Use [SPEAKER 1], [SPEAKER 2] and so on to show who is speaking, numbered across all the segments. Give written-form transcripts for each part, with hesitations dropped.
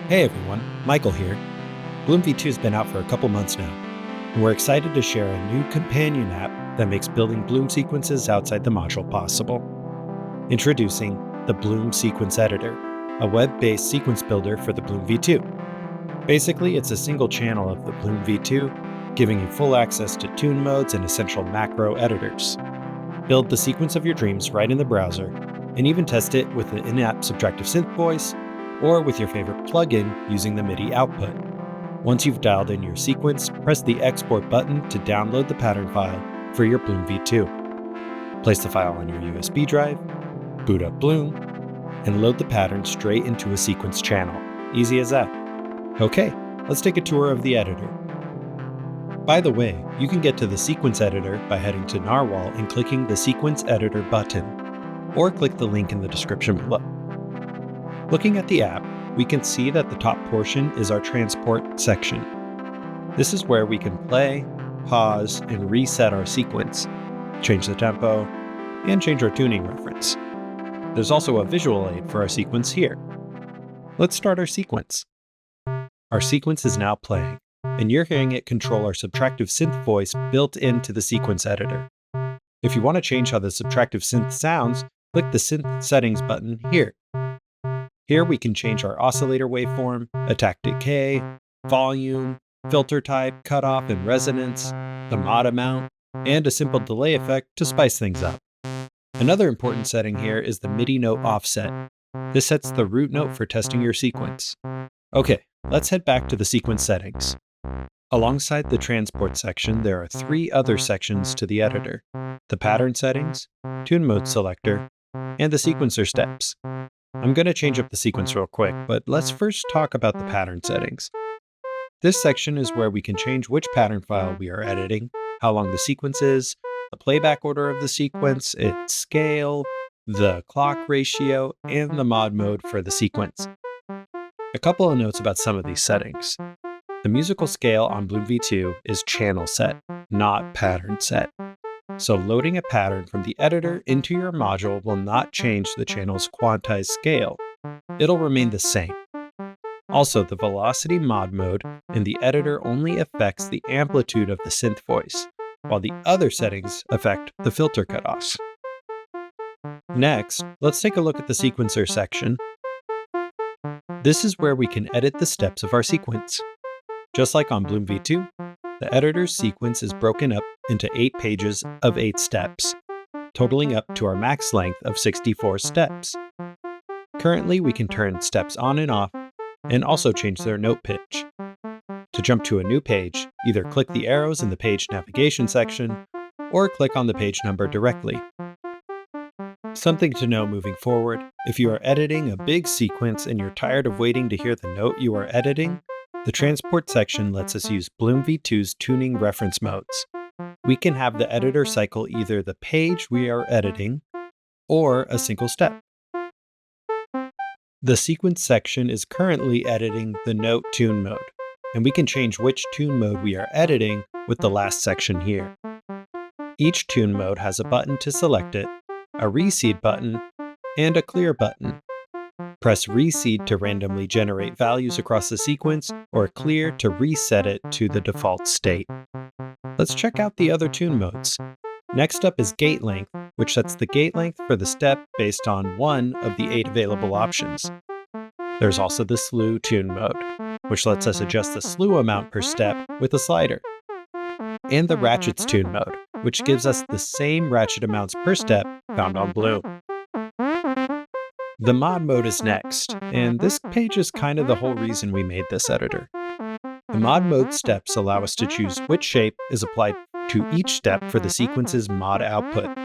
[SPEAKER 1] Hey everyone, Michael here. Bloom V2 has been out for a couple months now, and we're excited to share a new companion app that makes building Bloom sequences outside the module possible. Introducing the Bloom Sequence Editor, a web-based sequence builder for the Bloom V2. Basically, it's a single channel of the Bloom V2, giving you full access to tune modes and essential macro editors. Build the sequence of your dreams right in the browser, and even test it with the in-app subtractive synth voice, or with your favorite plugin using the MIDI output. Once you've dialed in your sequence, press the Export button to download the pattern file for your Bloom V2. Place the file on your USB drive, boot up Bloom, and load the pattern straight into a sequence channel. Easy as that. Okay, let's take a tour of the editor. By the way, you can get to the sequence editor by heading to Narwhal and clicking the Sequence Editor button, or click the link in the description below. Looking at the app, we can see that the top portion is our transport section. This is where we can play, pause, and reset our sequence, change the tempo, and change our tuning reference. There's also a visual aid for our sequence here. Let's start our sequence. Our sequence is now playing, and you're hearing it control our subtractive synth voice built into the sequence editor. If you want to change how the subtractive synth sounds, click the Synth Settings button here. Here we can change our oscillator waveform, attack decay, volume, filter type, cutoff and resonance, the mod amount, and a simple delay effect to spice things up. Another important setting here is the MIDI note offset. This sets the root note for testing your sequence. Okay, let's head back to the sequence settings. Alongside the transport section, there are three other sections to the editor: the pattern settings, tune mode selector, and the sequencer steps. I'm going to change up the sequence real quick, but let's first talk about the pattern settings. This section is where we can change which pattern file we are editing, how long the sequence is, the playback order of the sequence, its scale, the clock ratio, and the mod mode for the sequence. A couple of notes about some of these settings. The musical scale on Bloom V2 is channel set, not pattern set. So loading a pattern from the editor into your module will not change the channel's quantized scale. It'll remain the same. Also, the velocity mod mode in the editor only affects the amplitude of the synth voice, while the other settings affect the filter cutoffs. Next, let's take a look at the sequencer section. This is where we can edit the steps of our sequence. Just like on Bloom V2, the editor's sequence is broken up into 8 pages of 8 steps, totaling up to our max length of 64 steps. Currently, we can turn steps on and off, and also change their note pitch. To jump to a new page, either click the arrows in the page navigation section, or click on the page number directly. Something to know moving forward: if you are editing a big sequence and you're tired of waiting to hear the note you are editing, the transport section lets us use Bloom V2's tuning reference modes. We can have the editor cycle either the page we are editing or a single step. The sequence section is currently editing the note tune mode, and we can change which tune mode we are editing with the last section here. Each tune mode has a button to select it, a reseed button, and a clear button. Press reseed to randomly generate values across the sequence, or clear to reset it to the default state. Let's check out the other tune modes. Next up is gate length, which sets the gate length for the step based on one of the 8 available options. There's also the slew tune mode, which lets us adjust the slew amount per step with a slider. And the ratchets tune mode, which gives us the same ratchet amounts per step found on Bloom. The mod mode is next, and this page is kind of the whole reason we made this editor. The mod mode steps allow us to choose which shape is applied to each step for the sequence's mod output.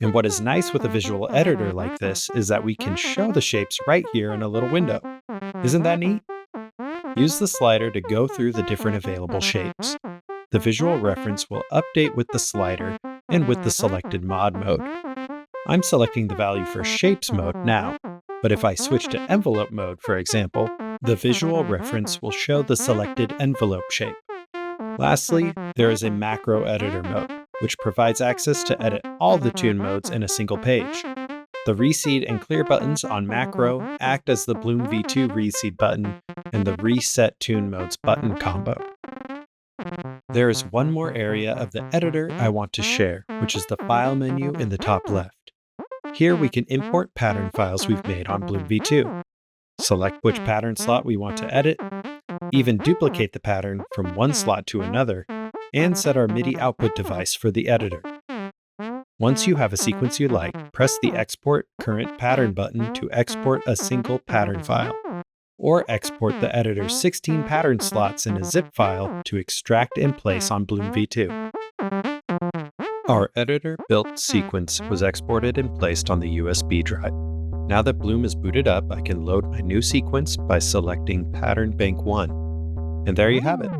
[SPEAKER 1] And what is nice with a visual editor like this is that we can show the shapes right here in a little window. Isn't that neat? Use the slider to go through the different available shapes. The visual reference will update with the slider and with the selected mod mode. I'm selecting the value for Shapes mode now, but if I switch to Envelope mode, for example, the visual reference will show the selected envelope shape. Lastly, there is a macro editor mode, which provides access to edit all the tune modes in a single page. The Reseed and Clear buttons on Macro act as the Bloom V2 Reseed button and the Reset Tune Modes button combo. There is one more area of the editor I want to share, which is the File menu in the top left. Here we can import pattern files we've made on Bloom V2, select which pattern slot we want to edit, even duplicate the pattern from one slot to another, and set our MIDI output device for the editor. Once you have a sequence you like, press the Export Current Pattern button to export a single pattern file, or export the editor's 16 pattern slots in a zip file to extract and place on Bloom V2. Our editor-built sequence was exported and placed on the USB drive. Now that Bloom is booted up, I can load my new sequence by selecting Pattern Bank 1. And there you have it.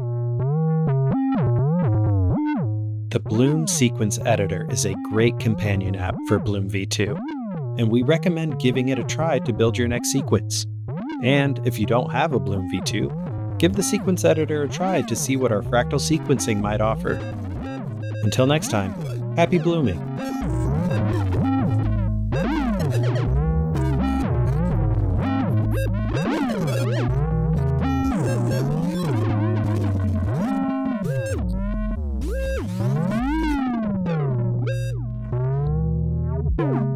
[SPEAKER 1] The Bloom Sequence Editor is a great companion app for Bloom V2, and we recommend giving it a try to build your next sequence. And if you don't have a Bloom V2, give the Sequence Editor a try to see what our fractal sequencing might offer. Until next time, happy blooming!
[SPEAKER 2] You